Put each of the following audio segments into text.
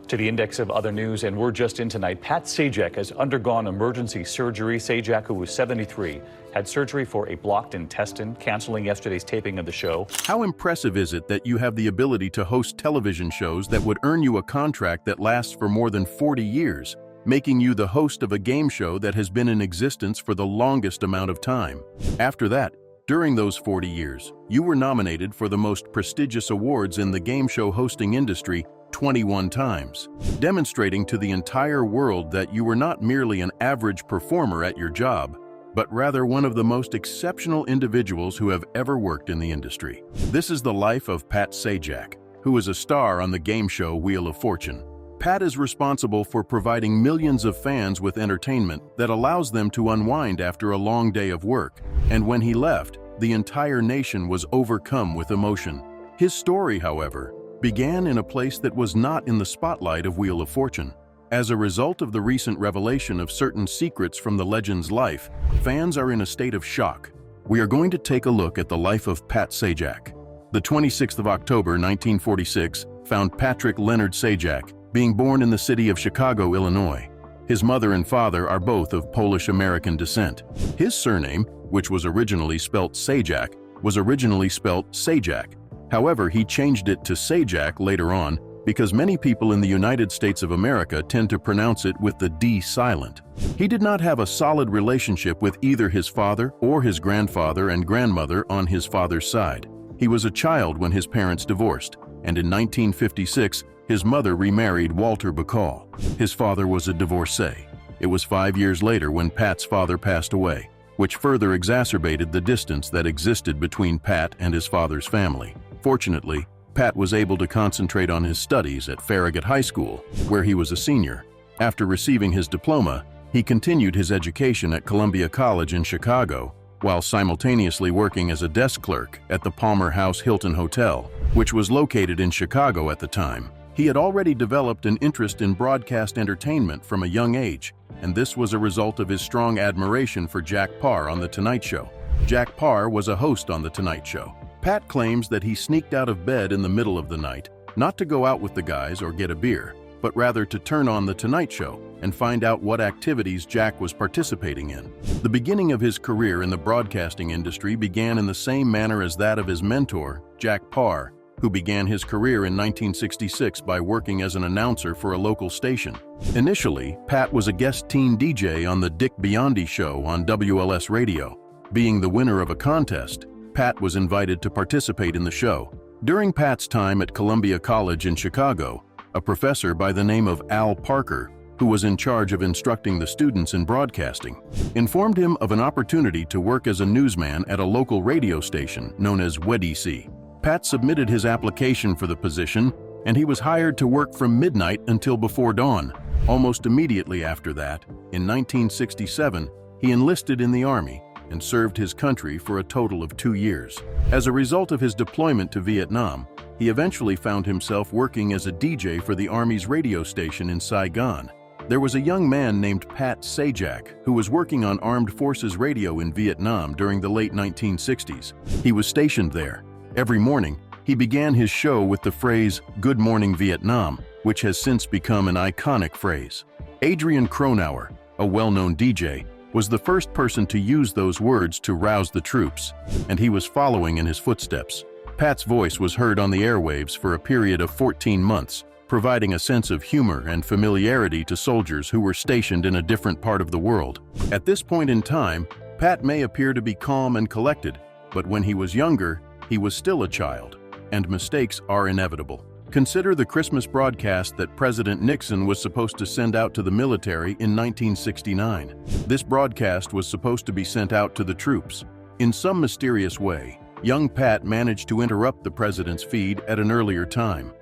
To the index of other news, and we're just in tonight. Pat Sajak has undergone emergency surgery. Sajak, who was 73, had surgery for a blocked intestine, canceling yesterday's taping of the show. How impressive is it that you have the ability to host television shows that would earn you a contract that lasts for more than 40 years, making you the host of a game show that has been in existence for the longest amount of time? After that, during those 40 years, you were nominated for the most prestigious awards in the game show hosting industry 21 times, demonstrating to the entire world that you were not merely an average performer at your job, but rather one of the most exceptional individuals who have ever worked in the industry. This is the life of Pat Sajak, who is a star on the game show Wheel of Fortune. Pat is responsible for providing millions of fans with entertainment that allows them to unwind after a long day of work, and when he left, the entire nation was overcome with emotion. His story, however, began in a place that was not in the spotlight of Wheel of Fortune. As a result of the recent revelation of certain secrets from the legend's life, fans are in a state of shock. We are going to take a look at the life of Pat Sajak. The 26th of October, 1946, found Patrick Leonard Sajak being born in the city of Chicago, Illinois. His mother and father are both of Polish-American descent. His surname, which was originally spelt Sajak, was originally spelt Sajak. However, he changed it to Sajak later on because many people in the United States of America tend to pronounce it with the D silent. He did not have a solid relationship with either his father or his grandfather and grandmother on his father's side. He was a child when his parents divorced, and in 1956, his mother remarried Walter Bacall. His father was a divorcee. It was 5 years later when Pat's father passed away, which further exacerbated the distance that existed between Pat and his father's family. Fortunately, Pat was able to concentrate on his studies at Farragut High School, where he was a senior. After receiving his diploma, he continued his education at Columbia College in Chicago, while simultaneously working as a desk clerk at the Palmer House Hilton Hotel, which was located in Chicago at the time. He had already developed an interest in broadcast entertainment from a young age, and this was a result of his strong admiration for Jack Paar on The Tonight Show. Jack Paar was a host on The Tonight Show. Pat claims that he sneaked out of bed in the middle of the night, not to go out with the guys or get a beer, but rather to turn on The Tonight Show and find out what activities Jack was participating in. The beginning of his career in the broadcasting industry began in the same manner as that of his mentor, Jack Paar, who began his career in 1966 by working as an announcer for a local station. Initially, Pat was a guest teen DJ on the Dick Biondi Show on WLS Radio. Being the winner of a contest, Pat was invited to participate in the show. During Pat's time at Columbia College in Chicago, a professor by the name of Al Parker, who was in charge of instructing the students in broadcasting, informed him of an opportunity to work as a newsman at a local radio station known as WDC. Pat submitted his application for the position, and he was hired to work from midnight until before dawn. Almost immediately after that, in 1967, he enlisted in the Army and served his country for a total of 2 years. As a result of his deployment to Vietnam, he eventually found himself working as a DJ for the Army's radio station in Saigon. There was a young man named Pat Sajak who was working on Armed Forces Radio in Vietnam during the late 1960s. He was stationed there. Every morning, he began his show with the phrase, "Good Morning Vietnam," which has since become an iconic phrase. Adrian Cronauer, a well-known DJ, was the first person to use those words to rouse the troops, and he was following in his footsteps. Pat's voice was heard on the airwaves for a period of 14 months, providing a sense of humor and familiarity to soldiers who were stationed in a different part of the world. At this point in time, Pat may appear to be calm and collected, but when he was younger, he was still a child, and mistakes are inevitable. Consider the Christmas broadcast that President Nixon was supposed to send out to the military in 1969. This broadcast was supposed to be sent out to the troops. In some mysterious way, young Pat managed to interrupt the president's feed at an earlier time.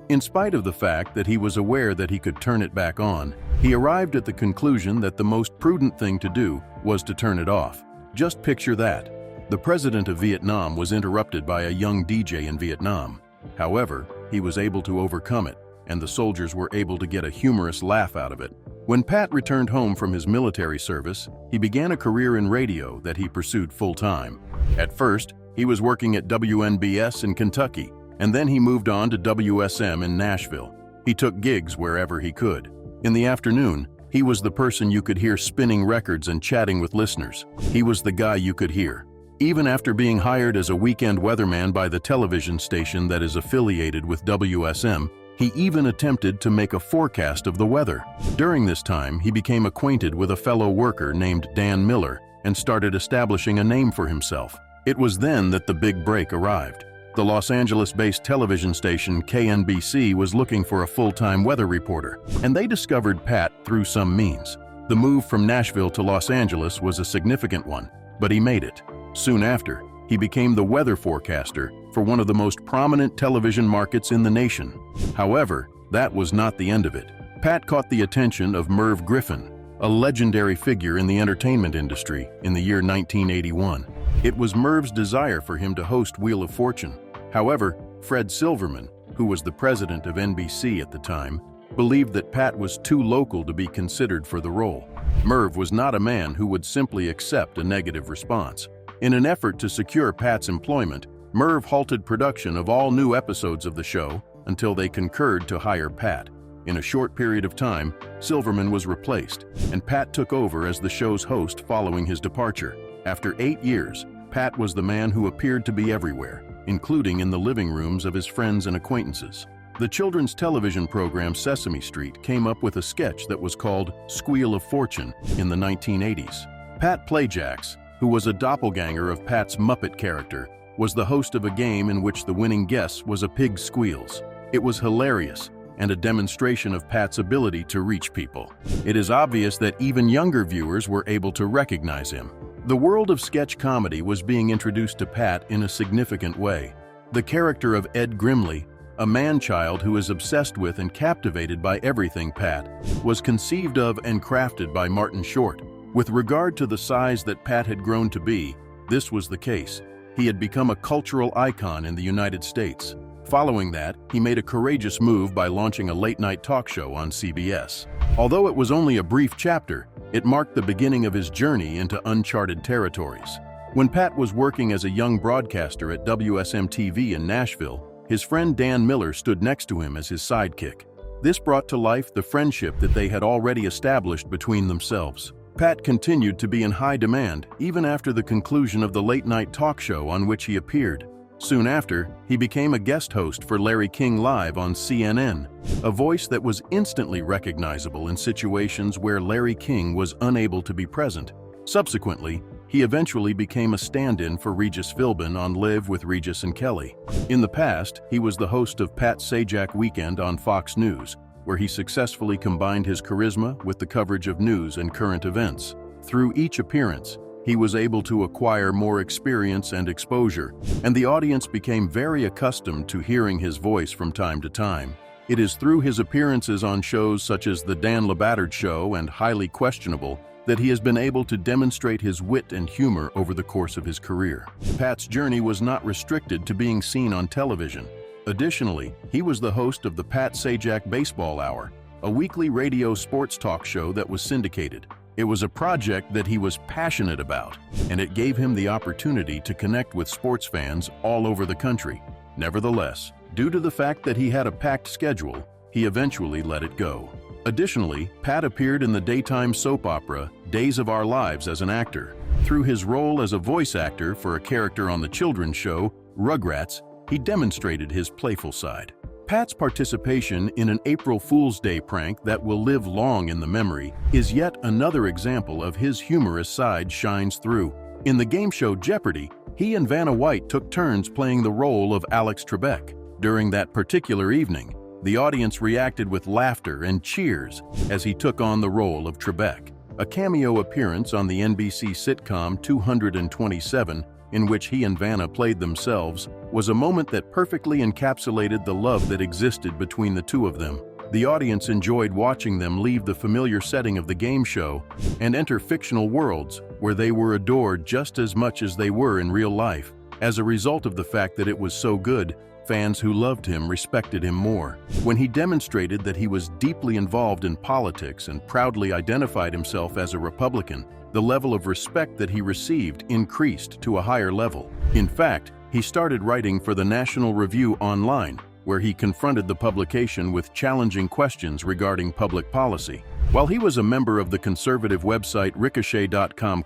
In spite of the fact that he was aware that he could turn it back on, he arrived at the conclusion that the most prudent thing to do was to turn it off. Just picture that. The president of Vietnam was interrupted by a young DJ in Vietnam. However, he was able to overcome it, and the soldiers were able to get a humorous laugh out of it. When Pat returned home from his military service, he began a career in radio that he pursued full-time. At first, he was working at WNBS in Kentucky, and then he moved on to WSM in Nashville. He took gigs wherever he could. In the afternoon, he was the person you could hear spinning records and chatting with listeners. He was the guy you could hear. Even after being hired as a weekend weatherman by the television station that is affiliated with WSM, he even attempted to make a forecast of the weather. During this time, he became acquainted with a fellow worker named Dan Miller and started establishing a name for himself. It was then that the big break arrived. The Los Angeles-based television station KNBC was looking for a full-time weather reporter, and they discovered Pat through some means. The move from Nashville to Los Angeles was a significant one, but he made it. Soon after, he became the weather forecaster for one of the most prominent television markets in the nation. However, that was not the end of it. Pat caught the attention of Merv Griffin, a legendary figure in the entertainment industry, in the year 1981. It was Merv's desire for him to host Wheel of Fortune. However, Fred Silverman, who was the president of NBC at the time, believed that Pat was too local to be considered for the role. Merv was not a man who would simply accept a negative response. In an effort to secure Pat's employment, Merv halted production of all new episodes of the show until they concurred to hire Pat. In a short period of time, Silverman was replaced, and Pat took over as the show's host following his departure. After 8 years, Pat was the man who appeared to be everywhere, including in the living rooms of his friends and acquaintances. The children's television program Sesame Street came up with a sketch that was called Wheel of Fortune in the 1980s. Pat Sajak, who was a doppelganger of Pat's Muppet character, was the host of a game in which the winning guess was a pig's squeals. It was hilarious and a demonstration of Pat's ability to reach people. It is obvious that even younger viewers were able to recognize him. The world of sketch comedy was being introduced to Pat in a significant way. The character of Ed Grimley, a man-child who is obsessed with and captivated by everything Pat, was conceived of and crafted by Martin Short. With regard to the size that Pat had grown to be, this was the case. He had become a cultural icon in the United States. Following that, he made a courageous move by launching a late-night talk show on CBS. Although it was only a brief chapter, it marked the beginning of his journey into uncharted territories. When Pat was working as a young broadcaster at WSM-TV in Nashville, his friend Dan Miller stood next to him as his sidekick. This brought to life the friendship that they had already established between themselves. Pat continued to be in high demand even after the conclusion of the late-night talk show on which he appeared. Soon after, he became a guest host for Larry King Live on CNN, a voice that was instantly recognizable in situations where Larry King was unable to be present. Subsequently, he eventually became a stand-in for Regis Philbin on Live with Regis and Kelly. In the past, he was the host of Pat Sajak Weekend on Fox News, where he successfully combined his charisma with the coverage of news and current events. Through each appearance, he was able to acquire more experience and exposure, and the audience became very accustomed to hearing his voice from time to time. It is through his appearances on shows such as The Dan LeBattard Show and Highly Questionable that he has been able to demonstrate his wit and humor over the course of his career. Pat's journey was not restricted to being seen on television. Additionally, he was the host of the Pat Sajak Baseball Hour, a weekly radio sports talk show that was syndicated. It was a project that he was passionate about, and it gave him the opportunity to connect with sports fans all over the country. Nevertheless, due to the fact that he had a packed schedule, he eventually let it go. Additionally, Pat appeared in the daytime soap opera Days of Our Lives as an actor. Through his role as a voice actor for a character on the children's show, Rugrats, he demonstrated his playful side. Pat's participation in an April Fool's Day prank that will live long in the memory is yet another example of his humorous side shines through. In the game show Jeopardy, he and Vanna White took turns playing the role of Alex Trebek. During that particular evening, the audience reacted with laughter and cheers as he took on the role of Trebek. A cameo appearance on the NBC sitcom 227, in which he and Vanna played themselves, was a moment that perfectly encapsulated the love that existed between the two of them. The audience enjoyed watching them leave the familiar setting of the game show and enter fictional worlds where they were adored just as much as they were in real life. As a result of the fact that it was so good, fans who loved him respected him more. When he demonstrated that he was deeply involved in politics and proudly identified himself as a Republican, the level of respect that he received increased to a higher level. In fact, he started writing for the National Review Online, where he confronted the publication with challenging questions regarding public policy. While he was a member of the conservative website Ricochet.com,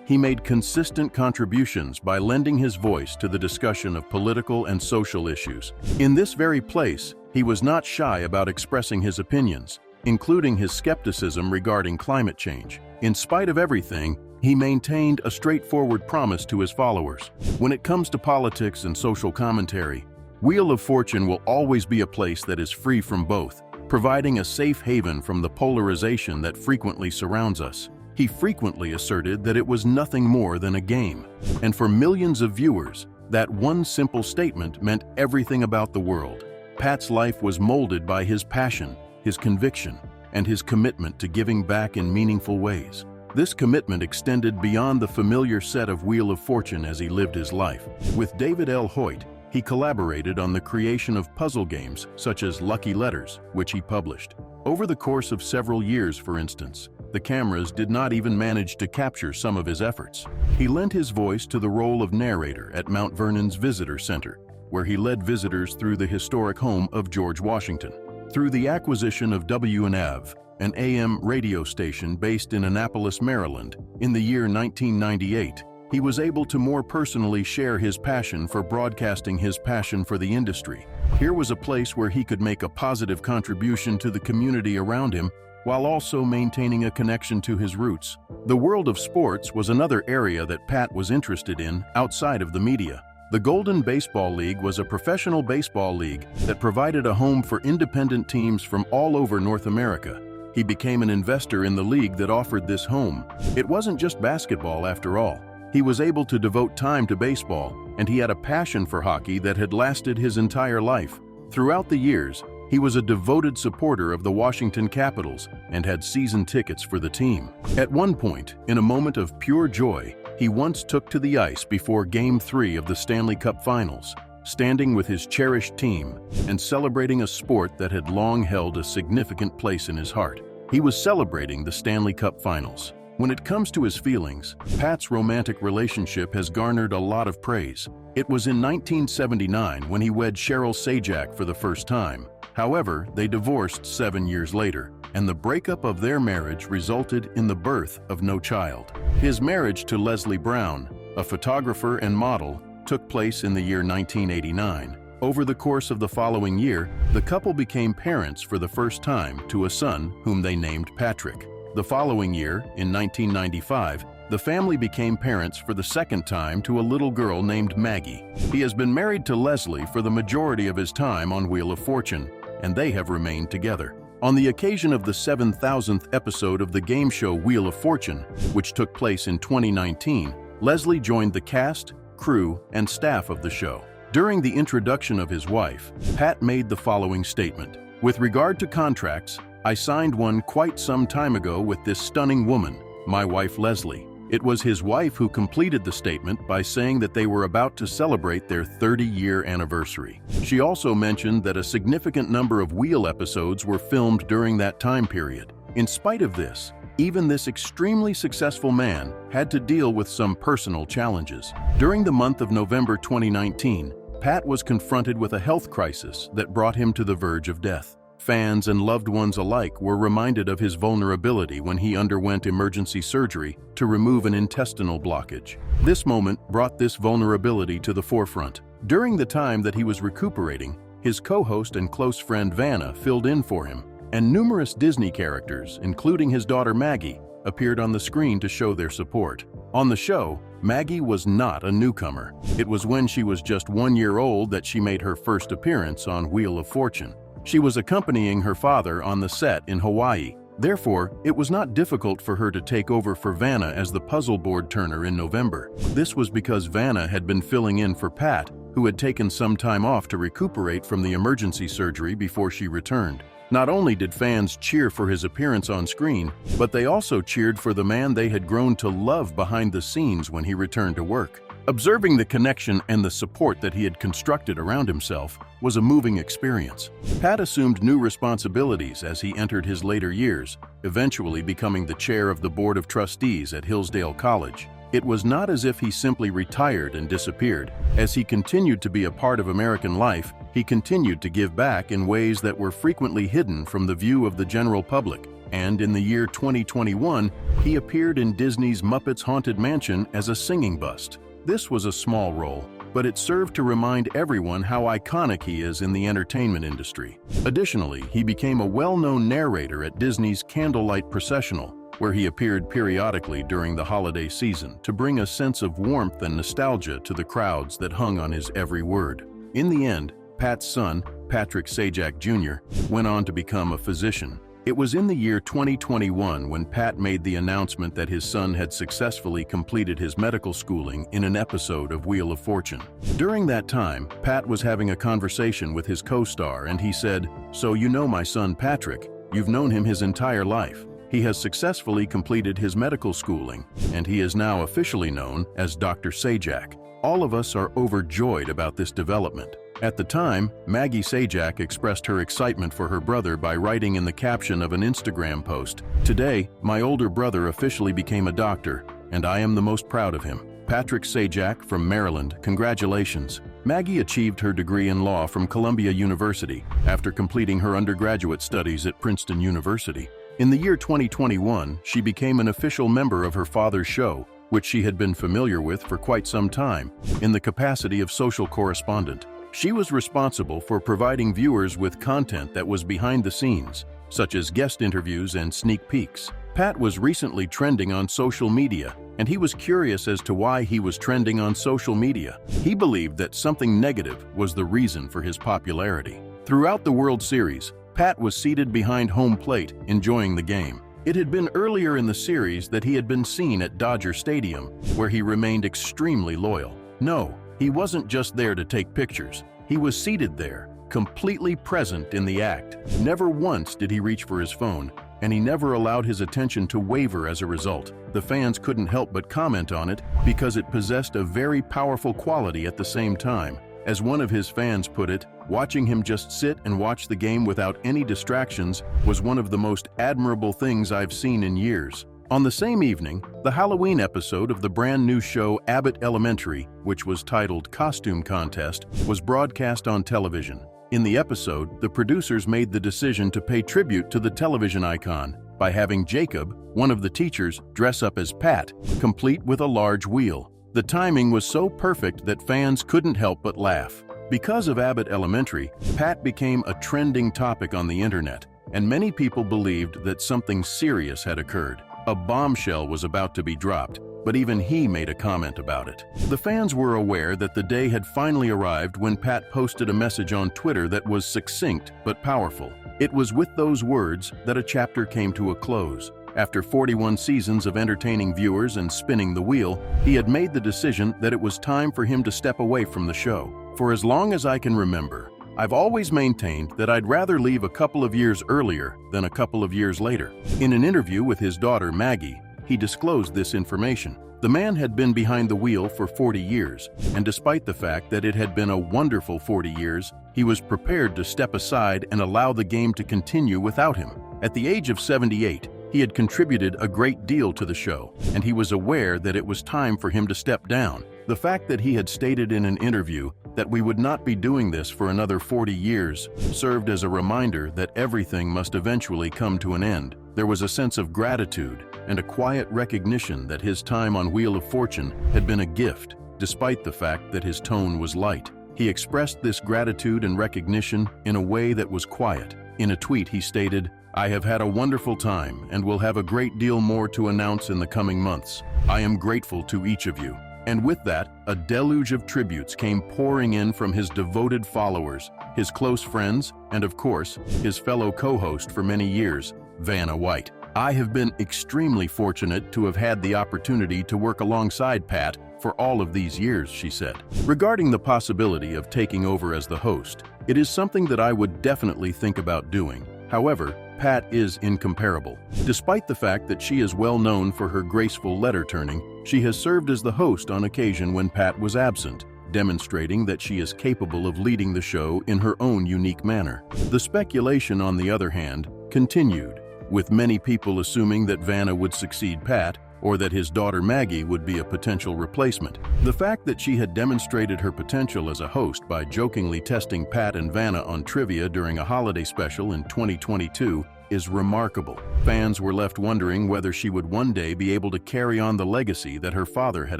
he made consistent contributions by lending his voice to the discussion of political and social issues. In this very place, he was not shy about expressing his opinions, including his skepticism regarding climate change. In spite of everything, he maintained a straightforward promise to his followers. When it comes to politics and social commentary, Wheel of Fortune will always be a place that is free from both, providing a safe haven from the polarization that frequently surrounds us. He frequently asserted that it was nothing more than a game, and for millions of viewers, that one simple statement meant everything about the world. Pat's life was molded by his passion, his conviction, and his commitment to giving back in meaningful ways. This commitment extended beyond the familiar set of Wheel of Fortune as he lived his life. With David L. Hoyt, he collaborated on the creation of puzzle games such as Lucky Letters, which he published. Over the course of several years, for instance, the cameras did not even manage to capture some of his efforts. He lent his voice to the role of narrator at Mount Vernon's Visitor Center, where he led visitors through the historic home of George Washington. Through the acquisition of WNAV, an AM radio station based in Annapolis, Maryland, in the year 1998, he was able to more personally share his passion for broadcasting his passion for the industry. Here was a place where he could make a positive contribution to the community around him while also maintaining a connection to his roots. The world of sports was another area that Pat was interested in outside of the media. The Golden Baseball League was a professional baseball league that provided a home for independent teams from all over North America. He became an investor in the league that offered this home. It wasn't just basketball after all. He was able to devote time to baseball, and he had a passion for hockey that had lasted his entire life. Throughout the years, he was a devoted supporter of the Washington Capitals and had season tickets for the team. At one point, in a moment of pure joy, he once took to the ice before Game 3 of the Stanley Cup Finals, standing with his cherished team and celebrating a sport that had long held a significant place in his heart. He was celebrating the Stanley Cup Finals. When it comes to his feelings, Pat's romantic relationship has garnered a lot of praise. It was in 1979 when he wed Cheryl Sajak for the first time. However, they divorced 7 years later, and the breakup of their marriage resulted in the birth of no child. His marriage to Leslie Brown, a photographer and model, took place in the year 1989. Over the course of the following year, the couple became parents for the first time to a son whom they named Patrick. The following year, in 1995, the family became parents for the second time to a little girl named Maggie. He has been married to Leslie for the majority of his time on Wheel of Fortune, and they have remained together. On the occasion of the 7,000th episode of the game show Wheel of Fortune, which took place in 2019, Leslie joined the cast, crew, and staff of the show. During the introduction of his wife, Pat made the following statement: "With regard to contracts, I signed one quite some time ago with this stunning woman, my wife Leslie." It was his wife who completed the statement by saying that they were about to celebrate their 30-year anniversary. She also mentioned that a significant number of Wheel episodes were filmed during that time period. In spite of this, even this extremely successful man had to deal with some personal challenges. During the month of November 2019, Pat was confronted with a health crisis that brought him to the verge of death. Fans and loved ones alike were reminded of his vulnerability when he underwent emergency surgery to remove an intestinal blockage. This moment brought this vulnerability to the forefront. During the time that he was recuperating, his co-host and close friend Vanna filled in for him, and numerous Disney characters, including his daughter Maggie, appeared on the screen to show their support. On the show, Maggie was not a newcomer. It was when she was just 1 year old that she made her first appearance on Wheel of Fortune. She was accompanying her father on the set in Hawaii. Therefore, it was not difficult for her to take over for Vanna as the puzzle board turner in November. This was because Vanna had been filling in for Pat, who had taken some time off to recuperate from the emergency surgery before she returned. Not only did fans cheer for his appearance on screen, but they also cheered for the man they had grown to love behind the scenes when he returned to work. Observing the connection and the support that he had constructed around himself was a moving experience. Pat assumed new responsibilities as he entered his later years, eventually becoming the chair of the Board of Trustees at Hillsdale College. It was not as if he simply retired and disappeared. As he continued to be a part of American life, he continued to give back in ways that were frequently hidden from the view of the general public. And in the year 2021, he appeared in Disney's Muppets Haunted Mansion as a singing bust. This was a small role, but it served to remind everyone how iconic he is in the entertainment industry. Additionally, he became a well-known narrator at Disney's Candlelight Processional, where he appeared periodically during the holiday season to bring a sense of warmth and nostalgia to the crowds that hung on his every word. In the end, Pat's son, Patrick Sajak Jr., went on to become a physician. It was in the year 2021 when Pat made the announcement that his son had successfully completed his medical schooling in an episode of Wheel of Fortune. During that time, Pat was having a conversation with his co-star and he said, "So you know my son Patrick. You've known him his entire life. He has successfully completed his medical schooling, and he is now officially known as Dr. Sajak." All of us are overjoyed about this development. At the time, Maggie Sajak expressed her excitement for her brother by writing in the caption of an Instagram post, "Today, my older brother officially became a doctor, and I am the most proud of him. Patrick Sajak from Maryland, congratulations." Maggie achieved her degree in law from Columbia University after completing her undergraduate studies at Princeton University. In the year 2021, she became an official member of her father's show, which she had been familiar with for quite some time, in the capacity of social correspondent. She was responsible for providing viewers with content that was behind the scenes, such as guest interviews and sneak peeks. Pat was recently trending on social media, and he was curious as to why he was trending on social media. He believed that something negative was the reason for his popularity. Throughout the World Series, Pat was seated behind home plate, enjoying the game. It had been earlier in the series that he had been seen at Dodger Stadium, where he remained extremely loyal. No, he wasn't just there to take pictures. He was seated there, completely present in the act. Never once did he reach for his phone, and he never allowed his attention to waver as a result. The fans couldn't help but comment on it because it possessed a very powerful quality at the same time. As one of his fans put it, watching him just sit and watch the game without any distractions was one of the most admirable things I've seen in years. On the same evening, the Halloween episode of the brand new show Abbott Elementary, which was titled Costume Contest, was broadcast on television. In the episode, the producers made the decision to pay tribute to the television icon by having Jacob, one of the teachers, dress up as Pat, complete with a large wheel. The timing was so perfect that fans couldn't help but laugh. Because of Abbott Elementary, Pat became a trending topic on the internet, and many people believed that something serious had occurred. A bombshell was about to be dropped, but even he made a comment about it. The fans were aware that the day had finally arrived when Pat posted a message on Twitter that was succinct but powerful. It was with those words that a chapter came to a close. After 41 seasons of entertaining viewers and spinning the wheel, he had made the decision that it was time for him to step away from the show. For as long as I can remember, I've always maintained that I'd rather leave a couple of years earlier than a couple of years later. In an interview with his daughter Maggie, he disclosed this information. The man had been behind the wheel for 40 years, and despite the fact that it had been a wonderful 40 years, he was prepared to step aside and allow the game to continue without him. At the age of 78, he had contributed a great deal to the show, and he was aware that it was time for him to step down. The fact that he had stated in an interview that we would not be doing this for another 40 years served as a reminder that everything must eventually come to an end. There was a sense of gratitude and a quiet recognition that his time on Wheel of Fortune had been a gift, despite the fact that his tone was light. He expressed this gratitude and recognition in a way that was quiet. In a tweet, he stated, "I have had a wonderful time and will have a great deal more to announce in the coming months. I am grateful to each of you." And with that, a deluge of tributes came pouring in from his devoted followers, his close friends, and of course, his fellow co-host for many years, Vanna White. "I have been extremely fortunate to have had the opportunity to work alongside Pat for all of these years," she said. Regarding the possibility of taking over as the host, it is something that I would definitely think about doing. However, Pat is incomparable. Despite the fact that she is well known for her graceful letter turning, she has served as the host on occasion when Pat was absent, demonstrating that she is capable of leading the show in her own unique manner. The speculation, on the other hand, continued, with many people assuming that Vanna would succeed Pat, or that his daughter Maggie would be a potential replacement. The fact that she had demonstrated her potential as a host by jokingly testing Pat and Vanna on trivia during a holiday special in 2022 is remarkable. Fans were left wondering whether she would one day be able to carry on the legacy that her father had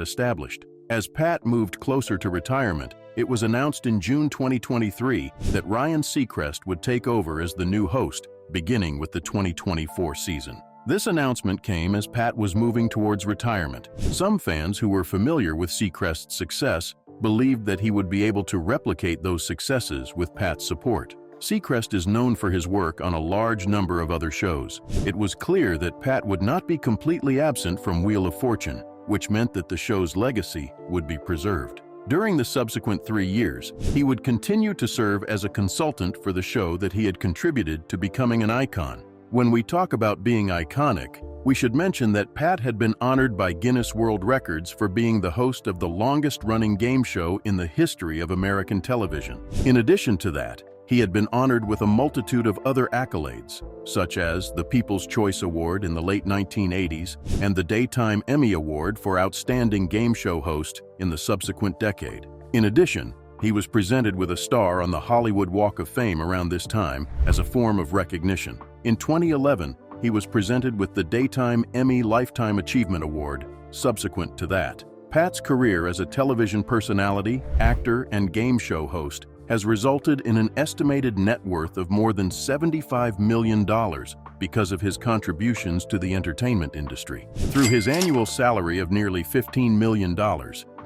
established. As Pat moved closer to retirement, it was announced in June 2023 that Ryan Seacrest would take over as the new host, beginning with the 2024 season. This announcement came as Pat was moving towards retirement. Some fans who were familiar with Seacrest's success believed that he would be able to replicate those successes with Pat's support. Seacrest is known for his work on a large number of other shows. It was clear that Pat would not be completely absent from Wheel of Fortune, which meant that the show's legacy would be preserved. During the subsequent 3 years, he would continue to serve as a consultant for the show that he had contributed to becoming an icon. When we talk about being iconic, we should mention that Pat had been honored by Guinness World Records for being the host of the longest-running game show in the history of American television. In addition to that, he had been honored with a multitude of other accolades, such as the People's Choice Award in the late 1980s and the Daytime Emmy Award for Outstanding Game Show Host in the subsequent decade. In addition, he was presented with a star on the Hollywood Walk of Fame around this time as a form of recognition. In 2011, he was presented with the Daytime Emmy Lifetime Achievement Award subsequent to that. Pat's career as a television personality, actor, and game show host has resulted in an estimated net worth of more than $75 million because of his contributions to the entertainment industry. Through his annual salary of nearly $15 million,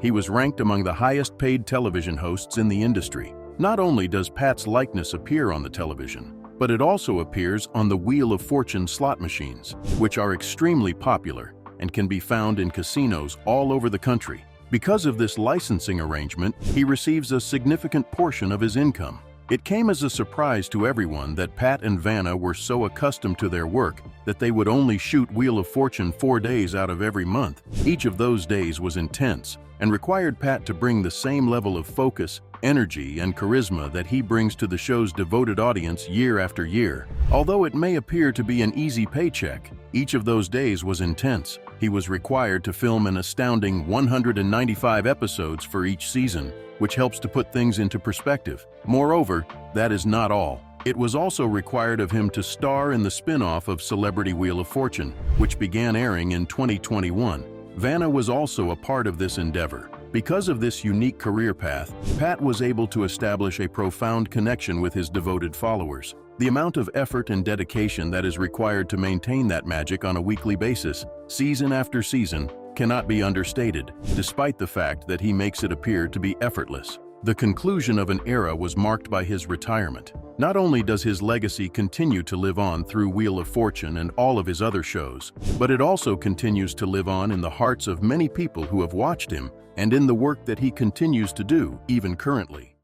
he was ranked among the highest-paid television hosts in the industry. Not only does Pat's likeness appear on the television, but it also appears on the Wheel of Fortune slot machines, which are extremely popular and can be found in casinos all over the country. Because of this licensing arrangement, he receives a significant portion of his income. It came as a surprise to everyone that Pat and Vanna were so accustomed to their work that they would only shoot Wheel of Fortune 4 days out of every month. Each of those days was intense and required Pat to bring the same level of focus, energy, and charisma that he brings to the show's devoted audience year after year. Although it may appear to be an easy paycheck, each of those days was intense. He was required to film an astounding 195 episodes for each season, which helps to put things into perspective. Moreover, that is not all. It was also required of him to star in the spin-off of Celebrity Wheel of Fortune, which began airing in 2021. Vanna was also a part of this endeavor. Because of this unique career path, Pat was able to establish a profound connection with his devoted followers. The amount of effort and dedication that is required to maintain that magic on a weekly basis, season after season, cannot be understated, despite the fact that he makes it appear to be effortless. The conclusion of an era was marked by his retirement. Not only does his legacy continue to live on through Wheel of Fortune and all of his other shows, but it also continues to live on in the hearts of many people who have watched him and in the work that he continues to do, even currently.